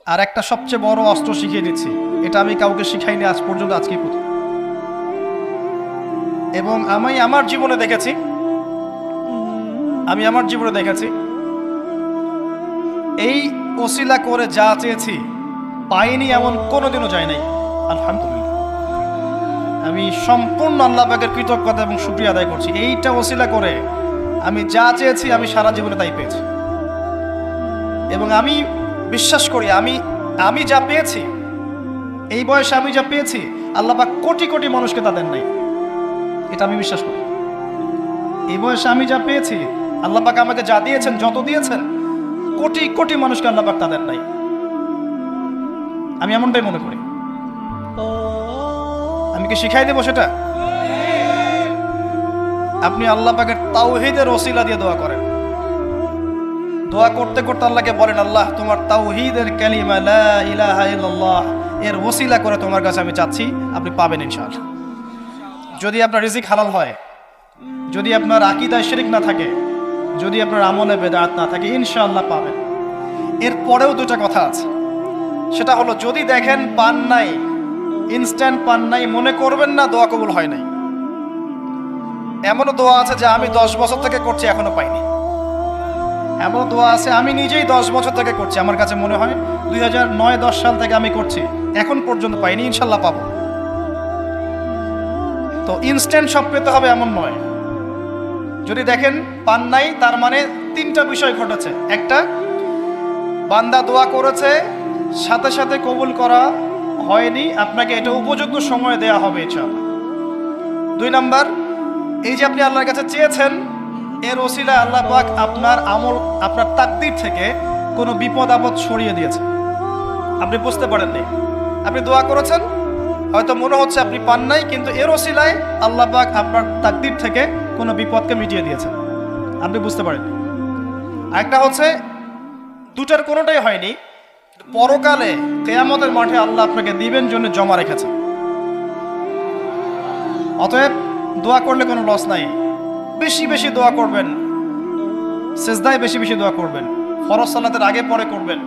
আর একটা সবচেয়ে বড় অস্ত্র শিখিয়ে দিচ্ছি, এটা আমি কাউকে শিখাইনি আজ পর্যন্ত, আজকেই প্রথম। এবং আমি আমার জীবনে দেখেছি এই ওসিলা করে যা চেয়েছি পাইনি এমন কোনোদিনও যায় নাই। আলহামদুলিল্লাহ, আমি সম্পূর্ণ আল্লাহ পাকের কৃতজ্ঞতা এবং শুকরিয়া আদায় করছি। এইটা ওসিলা করে আমি যা চেয়েছি আমি সারা জীবনে তাই পেয়েছি। এবং আমি বিশ্বাস করি আমি যা পেয়েছি, এই বয়সে আমি যা পেয়েছি, আল্লাহ পাক কোটি কোটি মানুষকে তা দেন নাই। এটা আমি বিশ্বাস করি। এই বয়সে আমি যা পেয়েছি, আল্লাহ পাক আমাকে যা দিয়েছেন, যত দিয়েছেন, কোটি কোটি মানুষকে আল্লাহ পাক তা দেন নাই। আমি এমনটাই মনে করি। আমি কি শিখাই দেবো সেটা? আপনি আল্লাহ পাকের তাওহীদের ওসিলা দিয়ে দোয়া করেন। দোয়া করতে করতে আল্লাহকে বলেন, আল্লাহ তোমার তাওহীদের কালিমা লা ইলাহা ইল্লাল্লাহ এর ওসিলা করে তোমার কাছে আমি চাচ্ছি, আপনি পাবেন ইনশাআল্লাহ। যদি আপনার রিজিক হালাল হয়, যদি আপনার আকীদায় শিরক না থাকে, যদি আপনার আমলে বেদাত না থাকে, ইনশাআল্লাহ পাবেন। এরপরেও দুটো কথা আছে, সেটা হলো যদি দেখেন পান নাই, ইনস্ট্যান্ট পান নাই, মনে করবেন না দোয়া কবুল হয় নাই। এমনও দোয়া আছে যে আমি 10 বছর থেকে করছি এখনো পাইনি। এমন দোয়া আছে আমি নিজেই 10 বছর থেকে করছি, আমার কাছে মনে হয় 2009-10 সাল থেকে আমি করছি, এখন পর্যন্ত পাইনি, ইনশাল্লাহ পাবো। তো ইনস্ট্যান্ট সব পেতে হবে এমন নয়। যদি দেখেন পান নাই, তার মানে 3টা বিষয় ঘটেছে। একটা, বান্দা দোয়া করেছে, সাথে সাথে কবুল করা হয়নি, আপনাকে এটা উপযুক্ত সময় দেয়া হবে ইনশাআল্লাহ। 2 নাম্বার, এই যে আপনি আল্লাহর কাছে চেয়েছেন, এর ওসিলা আল্লাহ পাক আপনার আমল, আপনার তাকদীর থেকে কোনো বিপদ আপদ সরিয়ে দিয়েছে, আপনি বুঝতে পারেননি। আপনি দোয়া করেছেন, হয়তো মনে হচ্ছে আপনি পান নাই, কিন্তু এর ওসিলায় আল্লাহ পাক আপনার তাকদীর থেকে কোনো বিপদকে মিটিয়ে দিয়েছেন, আপনি বুঝতে পারেননি। আরেকটা হচ্ছে, দুটার কোনোটাই হয়নি, পরকালে কিয়ামতের মাঠে আল্লাহ আপনাকে দিবেন জন্য জমা রেখেছেন। অতএব দোয়া করলে কোনো লস নাই। বেশি বেশি দোয়া করবেন, সেজদায় বেশি বেশি দোয়া করবেন, ফরজ সালাতের আগে পরে করবেন,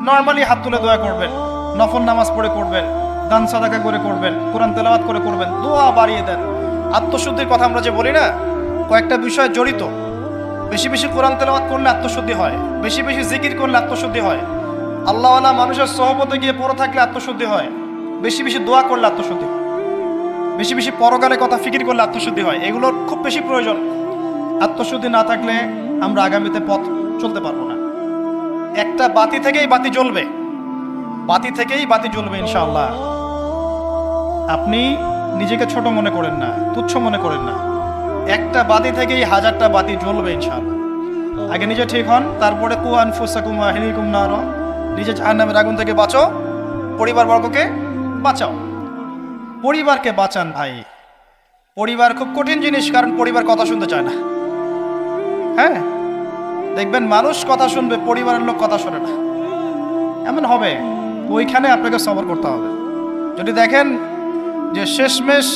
নরমালি হাত তুলে দোয়া করবেন, নফল নামাজ পড়ে করবেন, দান সাদাকা করে করবেন, কোরআন তেলাওয়াত করে করবেন, দোয়া বাড়িয়ে দেন। আত্মশুদ্ধির কথা আমরা যে বলি না, কয়েকটা বিষয় জড়িত। বেশি বেশি কোরআন তেলাওয়াত করলে আত্মশুদ্ধি হয়, বেশি বেশি জিকির করলে আত্মশুদ্ধি হয়, আল্লাহওয়ালা মানুষের সহবতে গিয়ে পড়ে থাকলে আত্মশুদ্ধি হয়, বেশি বেশি দোয়া করলে আত্মশুদ্ধি হয়, বেশি বেশি পরকালের কথা ফিকির করলে আত্মশুদ্ধি হয়। এগুলোর খুব বেশি প্রয়োজন। আত্মশুদ্ধি না থাকলে আমরা আগামীতে পথ চলতে পারবো না। একটা বাতি থেকেই বাতি জ্বলবে, বাতি থেকেই বাতি জ্বলবে ইনশাআল্লাহ। আপনি নিজেকে ছোট মনে করেন না, তুচ্ছ মনে করেন না। একটা বাতি থেকেই 1000টা বাতি জ্বলবে ইনশাআল্লাহ। আগে নিজে ঠিক হন, তারপরে কু আনফুসাকুম ওয়া আহলিকুম নার, নিজে জাহান্নামের আগুন থেকে বাঁচো, পরিবারবর্গকে বাঁচাও। পরিবারকে বাঁচান ভাই। পরিবার খুব কঠিন জিনিস, কারণ পরিবার কথা শুনতে চায় না। হ্যাঁ, দেখবেন মানুষ কথা শুনবে, পরিবারের লোক কথা শোনে না, এমন হবে। ওইখানে আপনাকে সবর করতে হবে। যদি দেখেন যে শেষমেশ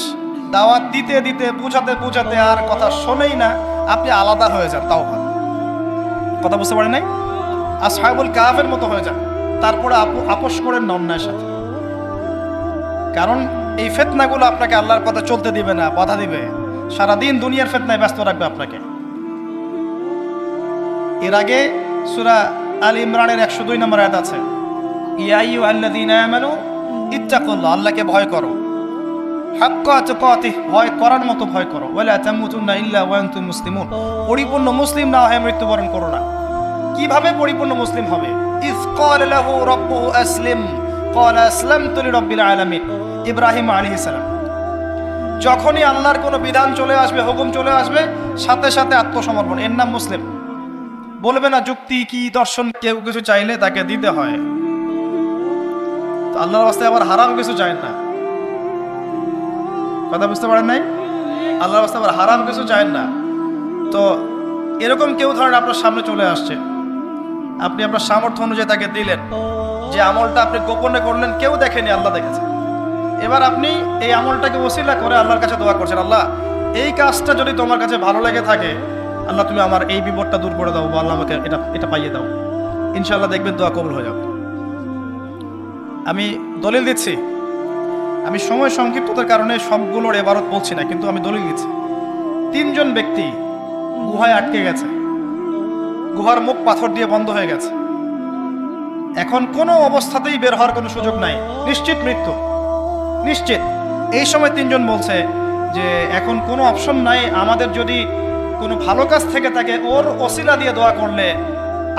দাওয়াত দিতে দিতে বুঝাতে বুঝাতে আর কথা শোনেই না, আপনি আলাদা হয়ে যান, তাও ভালো। কথা বুঝতে পারেন নাই? আসহাবুল কাহফের মতো হয়ে যান, তারপরে আপোষ করেন না অন্যায়ের সাথে। কারণ এই ফিতনাগুলো আপনাকে আল্লাহর পথে চলতে দিবে না, বাধা দিবে, সারাদিন দুনিয়ার ফিতনায় ব্যস্ত রাখবে আপনাকে। এর আগে সূরা আল ইমরানের 102 নম্বর আয়াত আছে, ইয়া আইয়ুহাল্লাযীনা আমানু ইত্তাকুল্লাহ, আল্লাহকে ভয় করো, হাক্কা তুকাতিহ, ভয় করার মতো ভয় করো, ওয়ালা তামুতুন্না ইল্লা ওয়া আনতুম মুসলিমুন, পরিপূর্ণ মুসলিম না হয়ে মৃত্যুবরণ করো না। কিভাবে পরিপূর্ণ মুসলিম হবে? ইয ক্বালা লাহু রাব্বুহু আসলিম ক্বালা আসলামতু লিরাব্বিল আলামিন, ইব্রাহিম আলাইহিস সালাম। যখনই আল্লাহর কোনো বিধান চলে আসবে, হুকুম চলে আসবে, সাথে সাথে আত্মসমর্পণ, এর নাম মুসলিম। বলবে না যুক্তি কি দর্শন, কেউ কিছু চাইলে তাকে দিতে হয়। তো আল্লাহর রাস্তায় আবার হারাম কিছু চায় না। কথা বুঝতে পারেন নাই? আল্লাহর রাস্তায় আবার হারাম কিছু চায় না। তো এরকম কেউ ধরেন আপনার সামনে চলে আসছে, আপনি আপনার সামর্থ্য অনুযায়ী তাকে দিলেন, যে আমলটা আপনি গোপনে করলেন, কেউ দেখেনি, আল্লাহ দেখেছে। এবার আপনি এই আমলটাকে ওসিলা করে আল্লাহর কাছে দোয়া করছেন, আল্লাহ এই কাজটা যদি তোমার কাছে ভালো লেগে থাকে, আল্লাহ তুমি আমার এই বিপদটা দূর করে দাও, বা আল্লাহ আমাকে এটা পাইয়ে দাও। ইনশাআল্লাহ দেখবেন দোয়া কবুল হয়ে যাবে। আমি দলিল দিচ্ছি, আমি সময় সংক্ষিপ্ততার কারণে সবগুলোর এবারত বলছি না, কিন্তু আমি দলিল দিচ্ছি। 3 জন ব্যক্তি গুহায় আটকে গেছে, গুহার মুখ পাথর দিয়ে বন্ধ হয়ে গেছে, এখন কোনো অবস্থাতেই বের হওয়ার কোনো সুযোগ নাই, নিশ্চিত মৃত্যু, নিশ্চিত। এই সময় 3 জন বলছে যে এখন কোনো অপশন নাই, আমাদের যদি কোনো ভালো কাজ থেকে থাকে ওর ওসিলা দিয়ে দোয়া করলে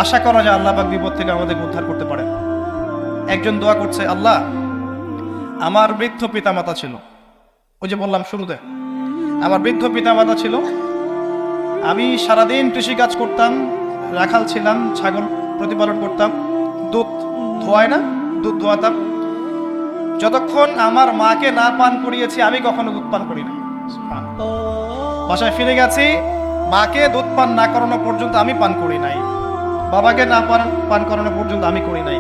আশা করা যায় আল্লাহ পাক বিপদ থেকে আমাদের উদ্ধার করতে পারে। একজন দোয়া করছে, আল্লাহ আমার বৃদ্ধ পিতামাতা ছিল, ওই যে বললাম শুরুতে আমার বৃদ্ধ পিতামাতা ছিল, আমি সারাদিন কৃষিকাজ করতাম, রাখাল ছিলাম, ছাগল প্রতিপালন করতাম, দুধ ধোয়ায় না, দুধ ধোয়াতাম, যতক্ষণ আমার মাকে না পান করিয়েছি আমি কখনো দুধ পান করি না। বাসায় ফিরে গেছি, মাকে দুধ পান না করানো পর্যন্ত আমি পান করি নাই, বাবাকে না পান করানো পর্যন্ত আমি করি নাই।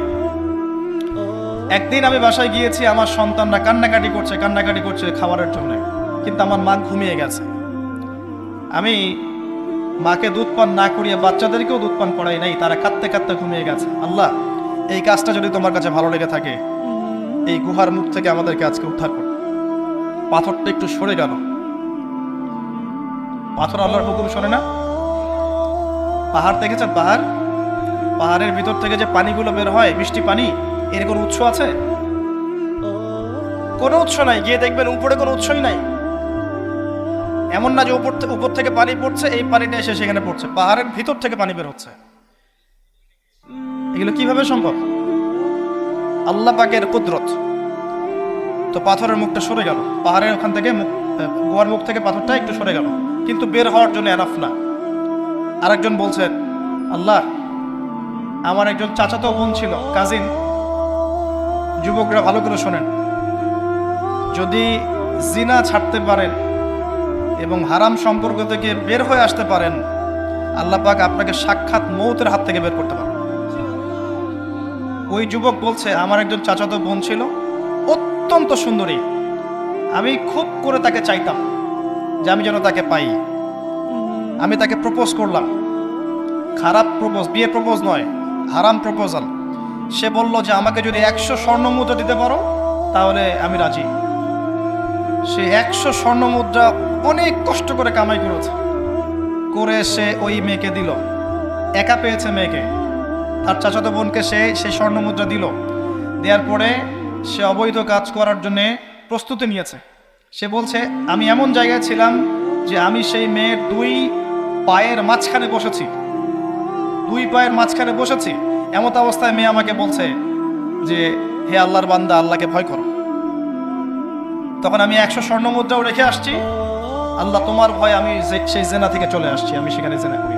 একদিন আমি বাসায় গিয়েছি, আমার সন্তানরা কান্নাকাটি করছে খাবারের জন্য, কিন্তু আমার মা ঘুমিয়ে গেছে। আমি মাকে দুধ পান না করিয়ে বাচ্চাদেরকেও দুধ পান করাই নাই, তারা কাঁদতে কাঁদতে ঘুমিয়ে গেছে। আল্লাহ, এই কাজটা যদি তোমার কাছে ভালো লেগে থাকে এই গুহার মুখ থেকে আমাদেরকে আজকে উদ্ধার করো। পাথরটা একটু সরে গেল, পাথর আল্লাহর হুকুম শোনে না। পাহাড় দেখেছেন? পাহাড়ের ভিতর থেকে যে পানিগুলো বের হয়, বৃষ্টি পানি, এর কোনো উৎস আছে? কোনো উৎস নাই। গিয়ে দেখবেন উপরে কোনো উৎসই নাই। এমন না যে উপর থেকে পানি পড়ছে, এই পানিটা এসে সেখানে পড়ছে, পাহাড়ের ভিতর থেকে পানি বের হচ্ছে। এগুলো কিভাবে সম্ভব? আল্লাহ পাকের কুদরত। তো পাথরের মুখটা সরে গেল, পাহাড়ের ওখান থেকে গুহার মুখ থেকে পাথরটা একটু সরে গেল, কিন্তু বের হওয়ার জন্য এনাফ না। আরেকজন বলছেন, আল্লাহ আমার একজন চাচাতো বোন ছিল, কাজিন। যুবকরা ভালো করে শোনেন, যদি জিনা ছাড়তে পারেন এবং হারাম সম্পর্ক থেকে বের হয়ে আসতে পারেন, আল্লাহ পাক আপনাকে সাক্ষাৎ মৌতের হাত থেকে বের করতে পারেন। ওই যুবক বলছে, আমার একজন চাচাতো বোন ছিল, অত্যন্ত সুন্দরী, আমি খুব করে তাকে চাইতাম যে আমি যেন তাকে পাই। আমি তাকে প্রপোজ করলাম, খারাপ প্রপোজ, বিয়ে প্রপোজ নয়, হারাম প্রপোজাল। সে বলল যে আমাকে যদি 100 স্বর্ণ মুদ্রা দিতে পারো তাহলে আমি রাজি। সে 100 স্বর্ণ মুদ্রা অনেক কষ্ট করে কামাই করে সে ওই মেয়েকে দিল। একা পেয়েছে মেয়েকে, তার চাচাতো বোনকে সেই স্বর্ণ মুদ্রা দিল। দেওয়ার পরে সে অবৈধ কাজ করার জন্যে প্রস্তুতি নিয়েছে। সে বলছে, আমি এমন জায়গায় ছিলাম যে আমি সেই মেয়ের 2 পায়ের মাঝখানে বসেছি, 2 পায়ের মাঝখানে বসেছি। এমত অবস্থায় মেয়ে আমাকে বলছে যে, হে আল্লাহর বান্দা, আল্লাহকে ভয় করো। তখন আমি 100 স্বর্ণ মুদ্রাও রেখে আসছি, আল্লাহ তোমার ভয় আমি সেই জেনা থেকে চলে আসছি, আমি সেখানে জেনা করি।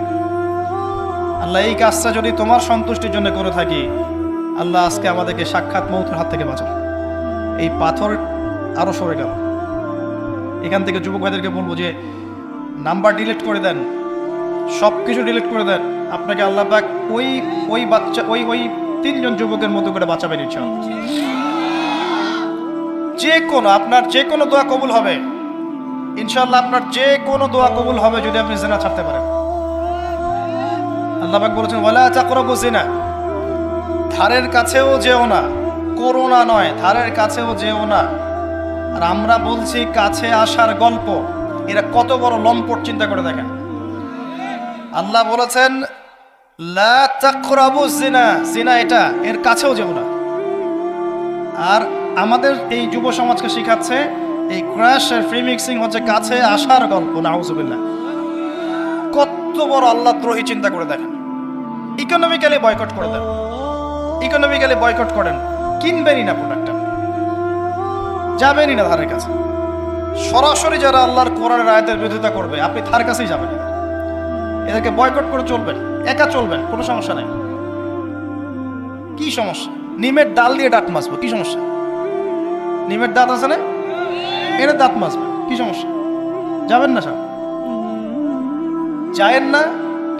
আল্লাহ এই কাজটা যদি তোমার সন্তুষ্টির জন্য করে থাকি, আল্লাহ আজকে আমাদেরকে সাক্ষাৎ মৌতের হাত থেকে বাঁচাও। এই পাথর আরো সরে গেল। এখান থেকে যুবক ভাইদেরকে বলবো যে নাম্বার ডিলিট করে দেন, সব কিছু ডিলিট করে দেন, আপনাকে আল্লাহ পাক ওই বাচ্চা ওই 3 জন যুবকের মতো করে বাঁচাবেন ইনশাআল্লাহ। যে কোনো আপনার যে কোনো দোয়া কবুল হবে ইনশাআল্লাহ, আপনার যে কোনো দোয়া কবুল হবে যদি আপনি জিনা ছাড়তে পারেন। আল্লাহ পাক বলেছেন, ওয়ালা তাকরাবু জিনা, ধারের কাছেও যেও না, করোনা নয়, ধারের কাছেও যেও না। আর আমরা বলছি কাছে আসার গল্প, এরা কত বড় লম্পট, চিন্তা করে দেখেন। আল্লাহ বলেছেন লা তাকরাবু জিনা, জিনা এটা, এর কাছেও যেও না। আর আমাদের এই যুব সমাজকে শিখাচ্ছে এই ক্র্যাশ আর ফ্রি মিক্সিং হচ্ছে কাছে আসার গল্প। নাউজুবিল্লাহ, কত বড় আল্লাহদ্রোহী, চিন্তা করে দেখেন। ইকোনমিক্যালি বয়কট করে দেন, ইকোনমিক্যালি বয়কট করেন, কিনবেনই না প্রোডাক্টটা, যাবেনই না ধারের কাছে। সরাসরি যারা আল্লাহর কোরআনের আয়াতের বিরোধিতা করবে, আপনি তার কাছেই যাবেন। এদেরকে বয়কট করে চলবেন, একা চলবেন, কোনো সমস্যা নেই। কি সমস্যা? নিমের ডাল দিয়ে দাঁত মাজবো, কি সমস্যা? নিমের দাঁত আছে না, এর দাঁত মাজবে, কি সমস্যা? যাবেন না, সব যায়েন না।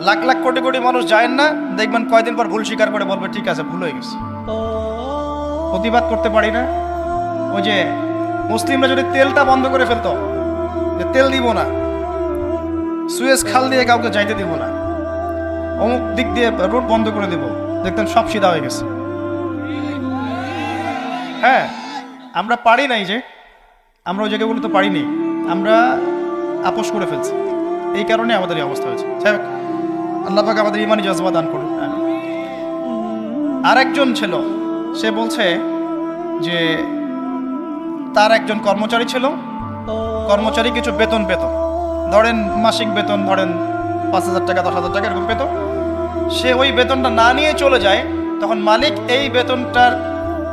লাখ লাখ কোটি কোটি মানুষ যায়েন না, দেখবেন কয়দিন পর ভুল স্বীকার করে বলবে ঠিক আছে, ভুল হয়ে গেছে। প্রতিবাদ করতে পারি না। ওই যে মুসলিমরা যদি তেলটা বন্ধ করে ফেলতো, যে তেল দিব না, সুয়েজ খাল দিয়ে কাউকে যাইতে দিব না, অমুক দিক দিয়ে রোড বন্ধ করে দিব, দেখতেন সব সিধা হয়ে গেছে। হ্যাঁ, আমরা পারি নাই, যে আমরা ওই জায়গাগুলো তো পারিনি, আমরা আপোষ করে ফেলছি, এই কারণে আমাদের এই অবস্থা হয়েছে। যাই হোক, আল্লাহ পাক আমাদের ইমানি জজবা দান করুন। আরেকজন ছিল, সে বলছে যে তার একজন কর্মচারী ছিল, কর্মচারী কিছু বেতন পেত, ধরেন মাসিক বেতন ধরেন 5,000 টাকা 10,000 টাকা এরকম পেত। সে ওই বেতনটা না নিয়ে চলে যায়, তখন মালিক এই বেতনটার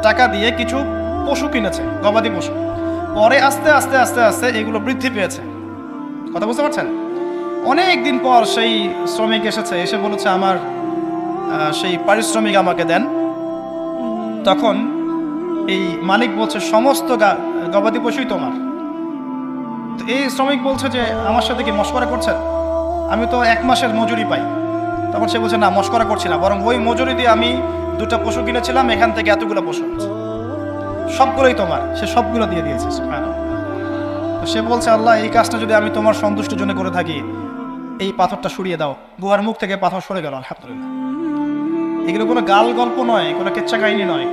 টাকা দিয়ে কিছু পশু কিনেছে, গবাদি পশু। পরে আস্তে আস্তে আস্তে আস্তে এগুলো বৃদ্ধি পেয়েছে। কথা বুঝতে পারছেন? অনেক দিন পর সেই শ্রমিক এসেছে, এসে বলেছে আমার সেই পারিশ্রমিক আমাকে দেন। তখন এই মালিক বলছে সমস্ত গবাদি পশুই তোমার। তো এই শ্রমিক বলছে যে আমার সাথে কি মশকরা করছেন, আমি তো 1 মাসের মজুরি পাই। তখন সে বলছে না, মশকরা করছি না, বরং ওই মজুরি দিয়ে আমি 2টা পশু কিনেছিলাম, এখান থেকে এতগুলো পশু আছে, সবগুলোই তোমার। সে সবগুলো দিয়ে দিয়েছে। তো সে বলছে আল্লাহ, এই কাজটা যদি আমি তোমার সন্তুষ্টির জন্য করে থাকি, এই পাথরটা সরিয়ে দাও। গুহার মুখ থেকে পাথর সরে গেল, আলহামদুলিল্লাহ। এগুলো কোনো গাল গল্প নয়, কোনো কেচ্ছা কাহিনী নয়,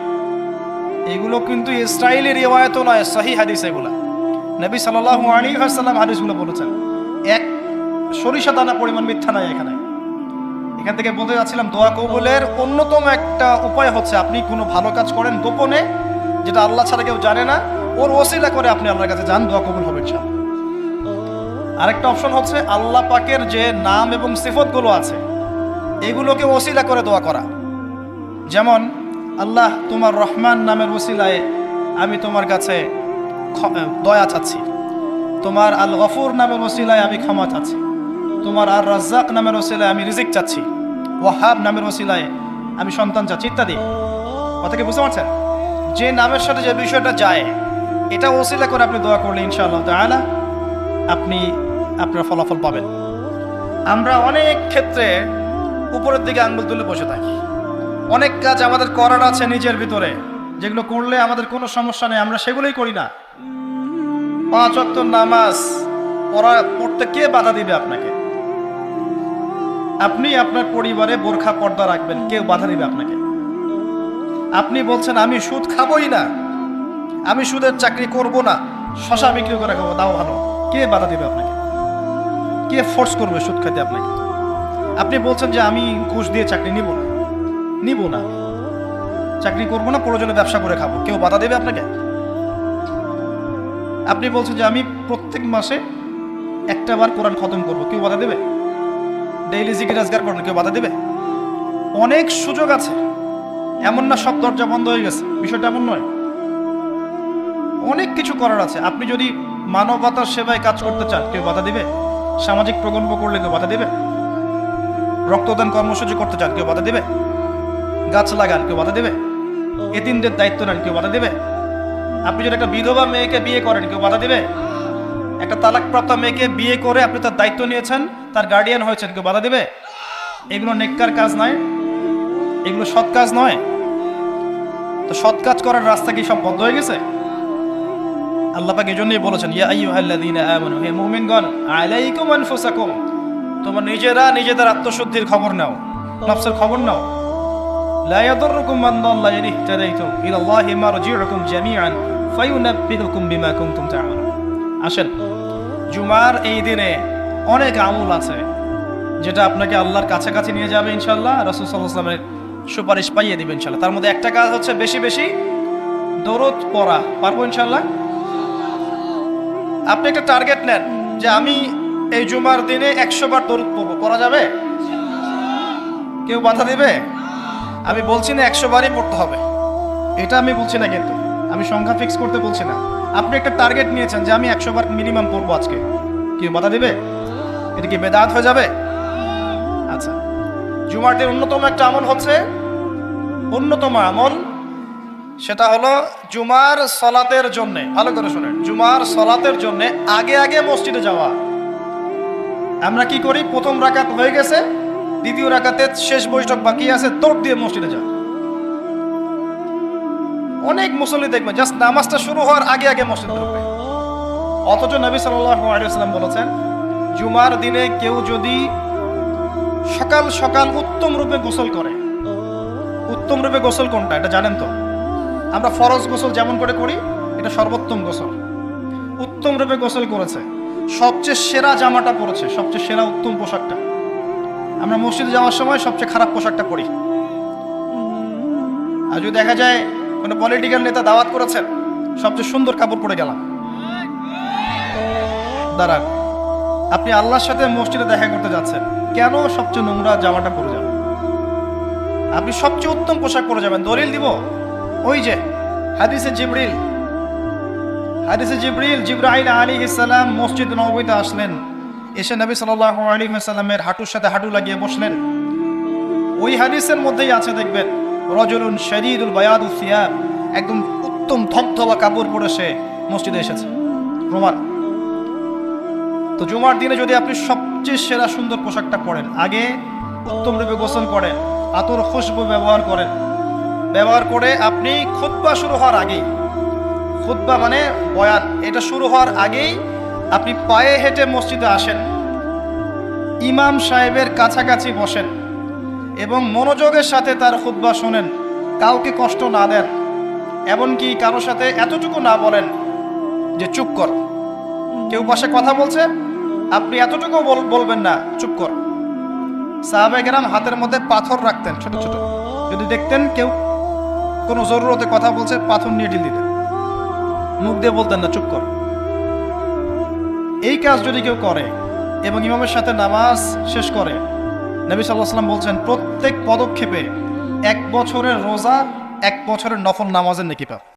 এগুলো কিন্তু ইসরায়েলি রিওয়ায়াতও নয়, সহিহ হাদিস। এগুলা নবী সাল্লাল্লাহু আলাইহি ওয়াসাল্লাম হাদিসগুলো বলেছেন, এক সরিষা দানা পরিমাণ মিথ্যা নাই এখানে। এখান থেকে বলতে যাচ্ছিলাম, দোয়া কবুলের অন্যতম একটা উপায় হচ্ছে আপনি কোনো ভালো কাজ করেন গোপনে, যেটা আল্লাহ ছাড়া কেউ জানে না, ওর ওসিলা করে আপনি আল্লাহর কাছে যান, দোয়া কবুল হবে ইনশাআল্লাহ। আরেকটা অপশন হচ্ছে আল্লাহ পাকের যে নাম এবং সিফতগুলো আছে এগুলোকে ওসিলা করে দোয়া করা। যেমন আল্লাহ, তোমার রহমান নামের ওসিলায় আমি তোমার কাছে দয়া চাচ্ছি, তোমার আল গফুর নামের ওসিলায় আমি ক্ষমা চাচ্ছি, তোমার আর রাজ্জাক নামের ওসিলায় আমি রিজিক চাচ্ছি, ওয়াহাব নামের ওসিলায় আমি সন্তান চাচ্ছি, ইত্যাদি। কথা কি বুঝতে পারছেন? যে নামের সাথে যে বিষয়টা যায়, এটা ওসিলা করে আপনি দোয়া করলে ইনশাআল্লাহ তাআলা আপনি আপনার ফলাফল পাবেন। আমরা অনেক ক্ষেত্রে উপরের দিকে আঙ্গুল তুলে বসে থাকি, অনেক কাজ আমাদের করার আছে নিজের ভিতরে, যেগুলো করলে আমাদের কোনো সমস্যা নেই, আমরা সেগুলোই করি না। 5 ওয়াক্ত নামাজ পড়তে কে বাধা দিবে আপনাকে? আপনি আপনার পরিবারে বোরখা পর্দা রাখবেন, কেউ বাধা দিবে আপনাকে? আপনি বলছেন আমি সুদ খাবোই না, আমি সুদের চাকরি করব না, শশা বিক্রি করে খাবো, তাও ভালো, কে বাধা দিবে আপনাকে? কে ফোর্স করবে সুদ খাইতে আপনাকে? আপনি বলছেন যে আমি ঘুষ দিয়ে চাকরি নিব না, চাকরি করবো না, প্রয়োজনে ব্যবসা করে খাবো, কেউ বাধা দেবে আপনাকে? আপনি বলছেন যে আমি প্রত্যেক মাসে একটা বার কোরআন খতম করবো, কেউ বাধা দেবে? ডেইলি জিকির আজকার করেন, কেউ বাধা দেবে? অনেক সুযোগ আছে, এমন না সব দরজা বন্ধ হয়ে গেছে, বিষয়টা এমন নয়, অনেক কিছু করার আছে। আপনি যদি মানবতার সেবায় কাজ করতে চান, কেউ বাধা দিবে? সামাজিক প্রকল্প করলে কেউ বাধা দিবে? রক্তদান কর্মসূচি করতে চান, কেউ বাধা দিবে? গাছ লাগান, কেউ বাধা দেবে? এতিমদের দায়িত্ব নেন, কেউ বাধা দেবে? আপনি যদি একটা বিধবা মেয়েকে বিয়ে করেন, কেউ বাধা দিবে? একটা তালাকপ্রাপ্ত মেয়েকে বিয়ে করে আপনি তার দায়িত্ব নিয়েছেন, তার গার্ডিয়ান হয়েছেন, কেউ বাধা দিবে? এগুলো নেককার কাজ নয়, এগুলো সৎ কাজ নয়। তো সৎ কাজ করার রাস্তা কি সব বন্ধ হয়ে গেছে? আল্লাহ পাক এজন্যই বলেছেন, ইয়া আইয়ুহাল্লাযীনা আমানু, হে মুমিনগণ, আলাইকুম আনফুসাকুম, তোমরা নিজেরা নিজেদের আত্মশুদ্ধির খবর নাও, নফসের খবর নাও। লা ইয়াদুররুকুম মান দাল্লা ইন ইহতাদাইতুম ইলাল্লাহি মারজিউকুম জামিআন ফায়ুনাব্বিউকুম বিমা কুনতুম তা'মালুন। আসেন, জুমার এই দিনে অনেক আমল আছে যেটা আপনাকে আল্লাহর কাছাকাছি নিয়ে যাবে ইনশাআল্লাহ, রাসূল সাল্লাল্লাহু আলাইহি ওয়াসাল্লামের সুপারিশ পাইয়ে দিবেন ইনশাআল্লাহ। তার মধ্যে একটা কাজ হচ্ছে বেশি বেশি দরুদ পড়া। পারবো ইনশাআল্লাহ? আপনি একটা টার্গেট নেন যে আমি এই জুমার দিনে 100 বার দরুদ পড়বো, করা যাবে? কেউ বাধা দিবে? আমি বলছি না 100 বারই পড়তে হবে, এটা আমি বলছি না, কিন্তু আমি সংখ্যা ফিক্স করতে বলছি না। আপনি একটা টার্গেট নিয়েছেন যে আমি 100 বার মিনিমাম পড়বো আজকে, কেউ বাধা দিবে? এটা কি বেদাত হয়ে যাবে? আচ্ছা, জুমার দিন অন্যতম একটা আমল হচ্ছে, অন্যতম আমল সেটা হলো জুমার সালাতের জন্য, ভালো করে শুনেন, জুমার সালাতের জন্য আগে আগে মসজিদে যাওয়া। আমরা কি করি, প্রথম রাকাত হয়ে গেছে, দ্বিতীয় রাকাতে শেষ বৈঠক বাকি আছে, দৌড় দিয়ে মসজিদে যাও। অনেক মুসল্লি দেখবেন জাস্ট নামাজটা শুরু হওয়ার আগে আগে মসজিদে ঢুকবে, অথচ নবী সাল্লাল্লাহু আলাইহি ওয়াসাল্লাম বলেছেন, জুমার দিনে কেউ যদি সকাল সকাল উত্তম রূপে গোসল করে, উত্তম রূপে গোসল কোনটা এটা জানেন তো? আমরা ফরজ গোসল যেমন করে করি, এটা সর্বোত্তম গোসল। উত্তম রূপে গোসল করেছে, সবচেয়ে সেরা জামাটা পরেছে, সবচেয়ে সেরা উত্তম পোশাকটা। আমরা মসজিদে যাওয়ার সময় সবচেয়ে খারাপ পোশাকটা পরি। আর যদি দেখা যায় কোনো পলিটিক্যাল নেতা দাওয়াত করেছেন, সবচেয়ে সুন্দর কাপড় পরে গেলাম, দাঁড়ান, আপনি আল্লাহর সাথে মসজিদে দেখা করতে যাচ্ছেন, কেন সবচেয়ে নোংরা জামাটা পরে যাবেন? আপনি সবচেয়ে উত্তম পোশাক পরে যাবেন। দলিল দিব, ওই যে হাদিসে জিবরাইল আলাইহিস সালাম মসজিদ নববীতে আসলেন, এসে নবী সাল্লাল্লাহু আলাইহি ওয়াসাল্লামের হাঁটুর সাথে হাঁটু লাগিয়ে বসলেন। ওই হাদিসের মধ্যেই আছে, দেখবেন, রজুলুন শাদীদুল বায়াদুস সিয়াব, একদম উত্তম ধবধবা কাপড় পরে সে মসজিদে এসেছে, প্রমাণ। তো জুমার দিনে যদি আপনি সবচেয়ে সেরা সুন্দর পোশাকটা পরেন, আগে উত্তম রূপে গোসল করেন, আতর খুশবু ব্যবহার করে আপনি খুতবা শুরু হওয়ার আগেই, খুতবা মানে বয়ান, এটা শুরু হওয়ার আগেই আপনি পায়ে হেঁটে মসজিদে আসেন, ইমাম সাহেবের কাছাকাছি বসেন এবং মনোযোগের সাথে তার খুতবা শোনেন, কাউকে কষ্ট না দেন, এমনকি কারোর সাথে এতটুকু না বলেন যে চুপ কর। কেউ পাশে কথা বলছে, আপনি এতটুকু বলবেন না, চুপ কর। সাহাবায়ে কেরাম হাতের মধ্যে পাথর রাখতেন, ছোট ছোট, যদি দেখতেন কেউ কোনো জরুরতে কথা বলছে, পাথর নিয়ে ঢিল দিতেন, মুখ দিয়ে বলতেন না, চুপ কর। এই কাজ যদি কেউ করে এবং ইমামের সাথে নামাজ শেষ করে, নবী সাল্লাল্লাহু আলাইহি ওয়াসাল্লাম বলছেন প্রত্যেক পদক্ষেপে 1 বছরের রোজা, 1 বছরের নফল নামাজের নেকি পাবে।